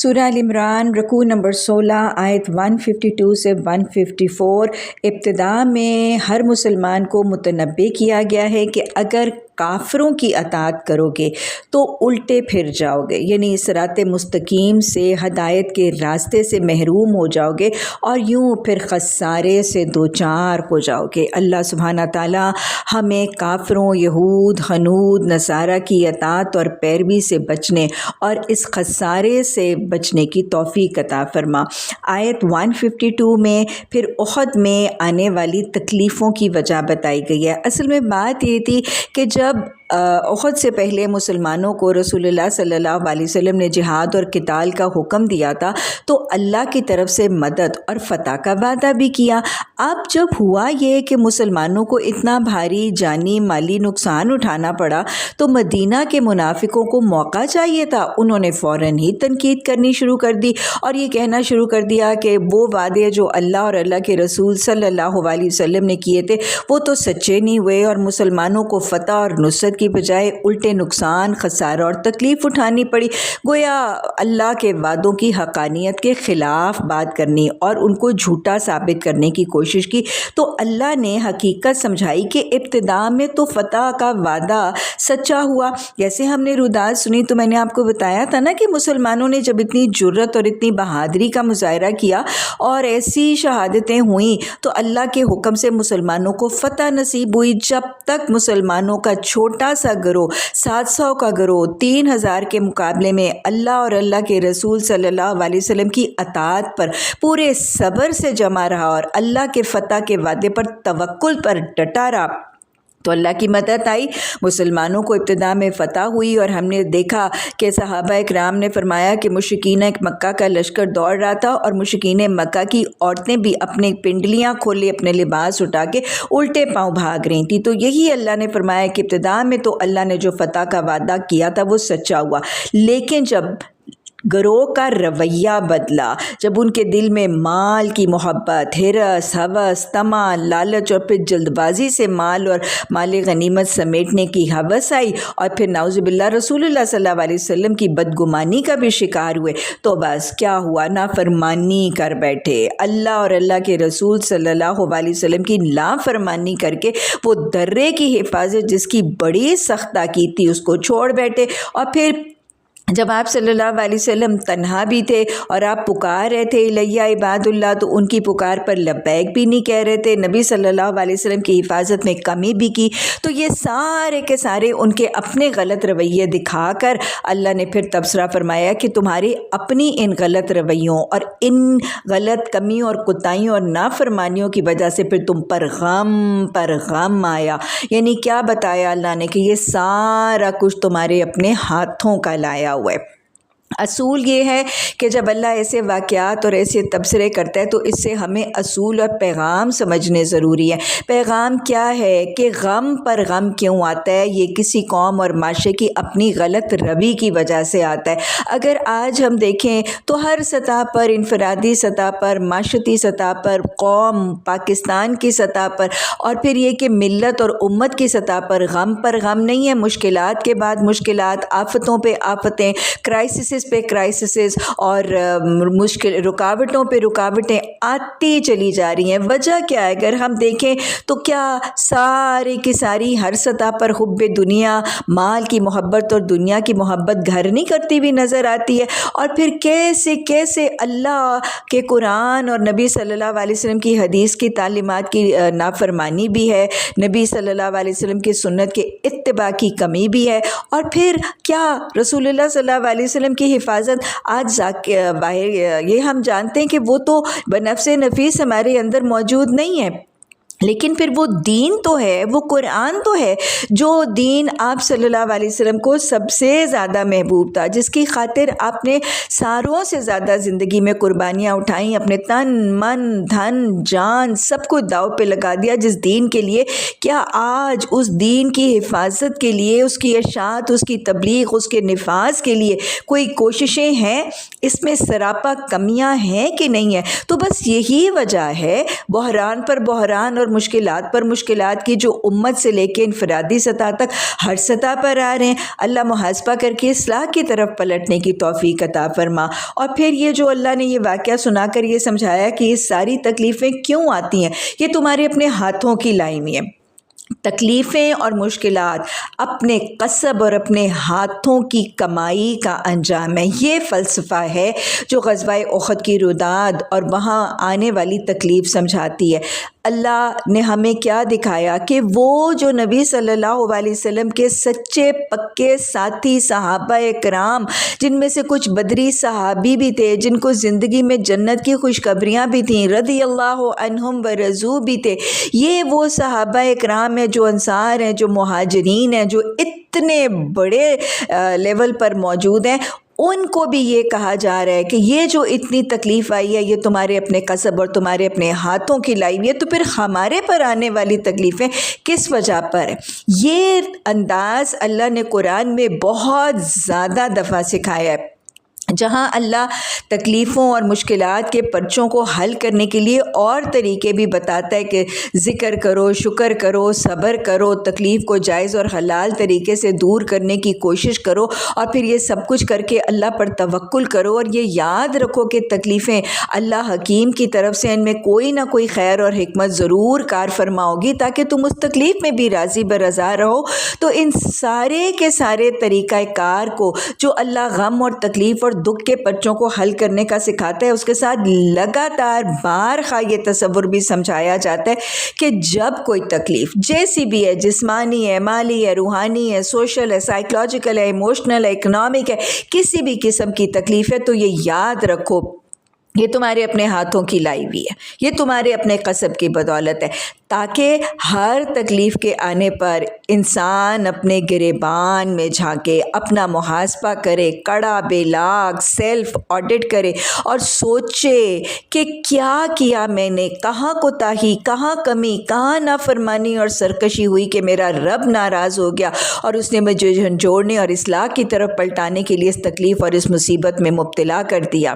سورہ ال عمران رکوع نمبر 16 آیت 152 سے 154 ابتدا میں ہر مسلمان کو متنبہ کیا گیا ہے کہ اگر کافروں کی اطاعت کرو گے تو الٹے پھر جاؤ گے، یعنی صراط مستقیم سے، ہدایت کے راستے سے محروم ہو جاؤ گے اور یوں پھر خسارے سے دوچار ہو جاؤ گے۔ اللہ سبحانہ تعالیٰ ہمیں کافروں، یہود، ہنود، نصارہ کی اطاعت اور پیروی سے بچنے اور اس خسارے سے بچنے کی توفیق عطا فرما۔ آیت 152 میں پھر احد میں آنے والی تکلیفوں کی وجہ بتائی گئی ہے۔ اصل میں بات یہ تھی کہ جب احد سے پہلے مسلمانوں کو رسول اللہ صلی اللہ علیہ وسلم نے جہاد اور قتال کا حکم دیا تھا تو اللہ کی طرف سے مدد اور فتح کا وعدہ بھی کیا۔ اب جب ہوا یہ کہ مسلمانوں کو اتنا بھاری جانی مالی نقصان اٹھانا پڑا تو مدینہ کے منافقوں کو موقع چاہیے تھا، انہوں نے فوراً ہی تنقید کرنی شروع کر دی اور یہ کہنا شروع کر دیا کہ وہ وعدے جو اللہ اور اللہ کے رسول صلی اللہ علیہ وسلم نے کیے تھے وہ تو سچے نہیں ہوئے اور مسلمانوں کو فتح اور نصرت کی بجائے الٹے نقصان، خسارہ اور تکلیف اٹھانی پڑی۔ گویا اللہ کے وعدوں کی حقانیت کے خلاف بات کرنی اور ان کو جھوٹا ثابت کرنے کی کوشش کی تو اللہ نے حقیقت سمجھائی کہ ابتدا میں تو فتح کا وعدہ سچا ہوا۔ جیسے ہم نے روداد سنی تو میں نے آپ کو بتایا تھا نا کہ مسلمانوں نے جب اتنی جرت اور اتنی بہادری کا مظاہرہ کیا اور ایسی شہادتیں ہوئیں تو اللہ کے حکم سے مسلمانوں کو فتح نصیب ہوئی۔ جب تک مسلمانوں کا چھوٹا سا گروہ 700 کا گروہ 3000 کے مقابلے میں اللہ اور اللہ کے رسول صلی اللہ علیہ وسلم کی اطاعت پر پورے صبر سے جمع رہا اور اللہ کے فتح کے وعدے پر توکل پر ڈٹا رہا تو اللہ کی مدد آئی، مسلمانوں کو ابتدا میں فتح ہوئی۔ اور ہم نے دیکھا کہ صحابہ اکرام نے فرمایا کہ مشرکین مکہ کا لشکر دوڑ رہا تھا اور مشرکین مکہ کی عورتیں بھی اپنے پنڈلیاں کھولے، اپنے لباس اٹھا کے الٹے پاؤں بھاگ رہی تھیں۔ تو یہی اللہ نے فرمایا کہ ابتدا میں تو اللہ نے جو فتح کا وعدہ کیا تھا وہ سچا ہوا، لیکن جب گروہ کا رویہ بدلا، جب ان کے دل میں مال کی محبت، ہرس، ہوس، طمع، لالچ اور پھر جلد بازی سے مال اور مال غنیمت سمیٹنے کی ہوس آئی اور پھر نعوذ باللہ رسول اللہ صلی اللہ علیہ وسلم کی بدگمانی کا بھی شکار ہوئے تو بس کیا ہوا، نافرمانی کر بیٹھے، اللہ اور اللہ کے رسول صلی اللہ علیہ وسلم کی نافرمانی کر کے وہ درے کی حفاظت جس کی بڑی سخت تاکید تھی اس کو چھوڑ بیٹھے۔ اور پھر جب آپ صلی اللہ علیہ وسلم تنہا بھی تھے اور آپ پکار رہے تھے الیہ عباد اللہ تو ان کی پکار پر لبیک بھی نہیں کہہ رہے تھے، نبی صلی اللہ علیہ وسلم کی حفاظت میں کمی بھی کی، تو یہ سارے کے سارے ان کے اپنے غلط رویے دکھا کر اللہ نے پھر تبصرہ فرمایا کہ تمہاری اپنی ان غلط رویوں اور ان غلط کمیوں اور کوتاہیوں اور نافرمانیوں کی وجہ سے پھر تم پر غم آیا۔ یعنی کیا بتایا اللہ نے کہ یہ سارا کچھ تمہارے اپنے ہاتھوں کا لایا ہوا ہے۔ اصول یہ ہے کہ جب اللہ ایسے واقعات اور ایسے تبصرے کرتا ہے تو اس سے ہمیں اصول اور پیغام سمجھنے ضروری ہے۔ پیغام کیا ہے کہ غم پر غم کیوں آتا ہے، یہ کسی قوم اور معاشرے کی اپنی غلط روی کی وجہ سے آتا ہے۔ اگر آج ہم دیکھیں تو ہر سطح پر، انفرادی سطح پر، معاشرتی سطح پر، قوم پاکستان کی سطح پر اور پھر یہ کہ ملت اور امت کی سطح پر غم نہیں ہے، مشکلات کے بعد مشکلات، آفتوں پہ آفتیں، کرائسسز پہ کرائسسز اور رکاوٹوں پہ رکاوٹیں آتی چلی جا رہی ہیں۔ وجہ کیا ہے؟ اگر ہم دیکھیں تو کیا ساری کی ساری ہر سطح پر حب دنیا، مال کی محبت اور دنیا کی محبت گھر نہیں کرتی ہوئی نظر آتی ہے؟ اور پھر کیسے اللہ کے قرآن اور نبی صلی اللہ علیہ وسلم کی حدیث کی تعلیمات کی نافرمانی بھی ہے، نبی صلی اللہ علیہ وسلم کی سنت کے اتباع کی کمی بھی ہے، اور پھر کیا رسول اللہ صلی اللہ علیہ وسلم کی حفاظت آج باہر یہ ہم جانتے ہیں کہ وہ تو بنفس نفیس ہمارے اندر موجود نہیں ہے، لیکن پھر وہ دین تو ہے، وہ قرآن تو ہے جو دین آپ صلی اللہ علیہ وسلم کو سب سے زیادہ محبوب تھا، جس کی خاطر آپ نے ساروں سے زیادہ زندگی میں قربانیاں اٹھائیں، اپنے تن من دھن جان سب کو داؤ پہ لگا دیا جس دین کے لیے۔ کیا آج اس دین کی حفاظت کے لیے، اس کی اشاعت، اس کی تبلیغ، اس کے نفاذ کے لیے کوئی کوششیں ہیں؟ اس میں سراپا کمیاں ہیں کہ نہیں ہیں؟ تو بس یہی وجہ ہے بحران پر بحران اور مشکلات پر مشکلات کی جو امت سے لے کے انفرادی سطح تک ہر سطح پر آ رہے ہیں، اللہ محاسبہ کر کے اصلاح کی طرف پلٹنے کی توفیق عطا فرما۔ اور پھر یہ جو اللہ نے یہ واقعہ سنا کر یہ سمجھایا کہ یہ ساری تکلیفیں کیوں آتی ہیں، یہ تمہارے اپنے ہاتھوں کی لائی ہوئی ہیں۔ تکلیفیں اور مشکلات اپنے قصب اور اپنے ہاتھوں کی کمائی کا انجام ہے۔ یہ فلسفہ ہے جو غزوہ احد کی روداد اور وہاں آنے والی تکلیف سمجھاتی ہے۔ اللہ نے ہمیں کیا دکھایا کہ وہ جو نبی صلی اللہ علیہ وسلم کے سچے پکے ساتھی صحابہ کرام، جن میں سے کچھ بدری صحابی بھی تھے، جن کو زندگی میں جنت کی خوشخبریاں بھی تھیں، رضی اللہ عنہم ورضوا بھی تھے، یہ وہ صحابہ کرام ہیں جو انصار ہیں، جو مہاجرین ہیں، جو اتنے بڑے لیول پر موجود ہیں، ان کو بھی یہ کہا جا رہا ہے کہ یہ جو اتنی تکلیف آئی ہے یہ تمہارے اپنے قصب اور تمہارے اپنے ہاتھوں کی لائی ہوئی ہے، تو پھر ہمارے پر آنے والی تکلیفیں کس وجہ پر ہیں؟ یہ انداز اللہ نے قرآن میں بہت زیادہ دفعہ سکھایا ہے، جہاں اللہ تکلیفوں اور مشکلات کے پرچوں کو حل کرنے کے لیے اور طریقے بھی بتاتا ہے کہ ذکر کرو، شکر کرو، صبر کرو، تکلیف کو جائز اور حلال طریقے سے دور کرنے کی کوشش کرو، اور پھر یہ سب کچھ کر کے اللہ پر توکل کرو، اور یہ یاد رکھو کہ تکلیفیں اللہ حکیم کی طرف سے، ان میں کوئی نہ کوئی خیر اور حکمت ضرور کار فرما ہوگی تاکہ تم اس تکلیف میں بھی راضی برضا رہو۔ تو ان سارے کے سارے طریقہ کار کو جو اللہ غم اور تکلیف اور دکھ کے پرچوں کو حل کرنے کا سکھاتا ہے، اس کے ساتھ لگاتار بارہا یہ تصور بھی سمجھایا جاتا ہے کہ جب کوئی تکلیف جیسی بھی ہے، جسمانی ہے، مالی ہے، روحانی ہے، سوشل ہے، سائیکلوجیکل ہے، ایموشنل ہے، اکنامک ہے، کسی بھی قسم کی تکلیف ہے، تو یہ یاد رکھو یہ تمہارے اپنے ہاتھوں کی لائی ہوئی ہے، یہ تمہارے اپنے قصب کی بدولت ہے، تاکہ ہر تکلیف کے آنے پر انسان اپنے گریبان میں جھانکے، اپنا محاسبہ کرے، کڑا بے لاگ سیلف آڈٹ کرے اور سوچے کہ کیا کیا میں نے، کہاں کوتاہی، کہاں کمی، کہاں نافرمانی اور سرکشی ہوئی کہ میرا رب ناراض ہو گیا اور اس نے مجھے جھنجھوڑنے اور اصلاح کی طرف پلٹانے کے لیے اس تکلیف اور اس مصیبت میں مبتلا کر دیا۔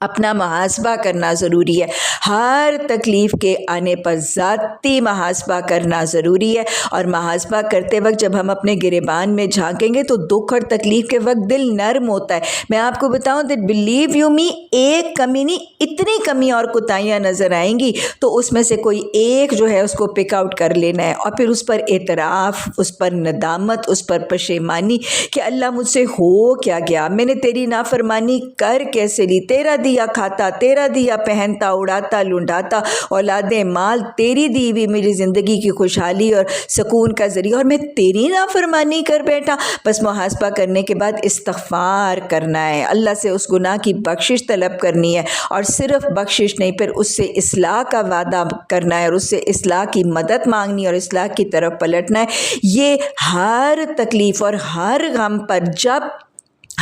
اپنا محاسبہ کرنا ضروری ہے، ہر تکلیف کے آنے پر ذاتی محاسبہ کرنا ضروری ہے، اور محاسبہ کرتے وقت جب ہم اپنے گریبان میں جھانکیں گے تو دکھ اور تکلیف کے وقت دل نرم ہوتا ہے۔ میں آپ کو بتاؤں that believe you me، ایک کمی نہیں، اتنی کمی اور کوتاہیاں نظر آئیں گی تو اس میں سے کوئی ایک جو ہے اس کو پک آؤٹ کر لینا ہے، اور پھر اس پر اعتراف، اس پر ندامت، اس پر پشیمانی کہ اللہ مجھ سے ہو کیا گیا، میں نے تیری نافرمانی کر کیسے لی، تیرا دیا کھاتا، تیرا دیا پہنتا، اڑاتا لنڈاتا، اولادیں مال تیری دی ہوئی میری زندگی کی خوشحالی اور سکون کا ذریعہ، اور میں تیری نافرمانی کر بیٹھا۔ بس محاسبہ کرنے کے بعد استغفار کرنا ہے، اللہ سے اس گناہ کی بخشش طلب کرنی ہے، اور صرف بخشش نہیں، پھر اس سے اصلاح کا وعدہ کرنا ہے اور اس سے اصلاح کی مدد مانگنی اور اصلاح کی طرف پلٹنا ہے۔ یہ ہر تکلیف اور ہر غم پر جب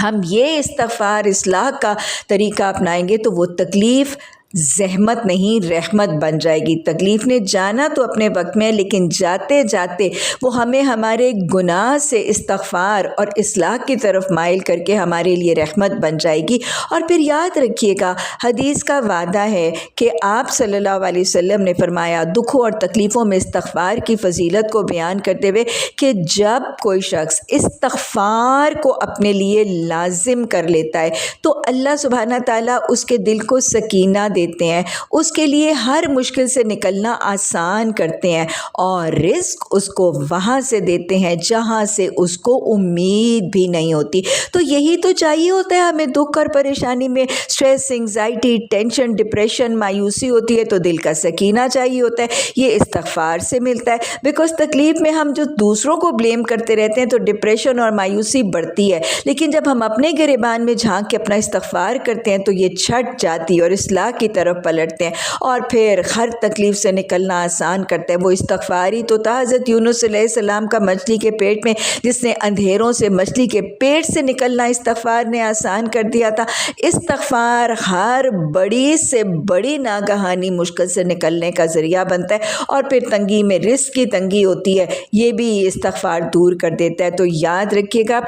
ہم یہ استغفار اصلاح کا طریقہ اپنائیں گے تو وہ تکلیف زحمت نہیں رحمت بن جائے گی۔ تکلیف نے جانا تو اپنے وقت میں، لیکن جاتے جاتے وہ ہمیں ہمارے گناہ سے استغفار اور اصلاح کی طرف مائل کر کے ہمارے لیے رحمت بن جائے گی۔ اور پھر یاد رکھیے گا، حدیث کا وعدہ ہے کہ آپ صلی اللہ علیہ وسلم نے فرمایا دکھوں اور تکلیفوں میں استغفار کی فضیلت کو بیان کرتے ہوئے کہ جب کوئی شخص استغفار کو اپنے لیے لازم کر لیتا ہے تو اللہ سبحانہ تعالیٰ اس کے دل کو سکینہ دیتے ہیں، اس کے لیے ہر مشکل سے نکلنا آسان کرتے ہیں، اور رزق اس کو وہاں سے دیتے ہیں جہاں سے اس کو امید بھی نہیں ہوتی۔ تو یہی تو چاہیے ہوتا ہے ہمیں، دکھ اور پریشانی میں سٹریس، انگزائٹی، ٹینشن، ڈپریشن، مایوسی ہوتی ہے تو دل کا سکینہ چاہیے ہوتا ہے، یہ استغفار سے ملتا ہے۔ بیکاز تکلیف میں ہم جو دوسروں کو بلیم کرتے رہتے ہیں تو ڈپریشن اور مایوسی بڑھتی ہے، لیکن جب ہم اپنے گریبان میں جھانک کے اپنا استغفار کرتے ہیں تو یہ چھٹ جاتی اور اصلاح کی طرف پلٹتے ہیں، اور پھر ہر تکلیف سے نکلنا آسان کرتا ہے۔ وہ استغفاری تو تھا حضرت یونس علیہ السلام کا مچھلی کے پیٹ میں، جس نے اندھیروں سے مچھلی کے پیٹ سے نکلنا استغفار نے آسان کر دیا تھا۔ استغفار ہر بڑی سے بڑی ناگہانی مشکل سے نکلنے کا ذریعہ بنتا ہے، اور پھر تنگی میں رزق کی تنگی ہوتی ہے، یہ بھی استغفار دور کر دیتا ہے۔ تو یاد رکھیے گا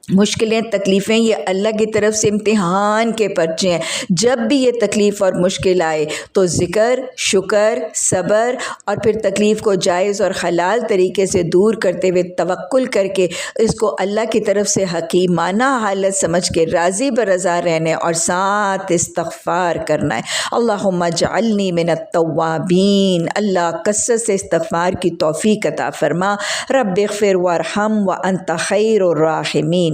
مشکلیں تکلیفیں یہ اللہ کی طرف سے امتحان کے پرچے ہیں۔ جب بھی یہ تکلیف اور مشکل آئے تو ذکر، شکر، صبر اور پھر تکلیف کو جائز اور حلال طریقے سے دور کرتے ہوئے توکل کر کے اس کو اللہ کی طرف سے حکیمانہ حالت سمجھ کے راضی برضا رہنے اور ساتھ استغفار کرنا ہے۔ اللہم اجعلنی من التوابین، اللہ کثرت سے استغفار کی توفیق عطا فرما۔ رب اغفر وارحم وانت خیر الراحمین۔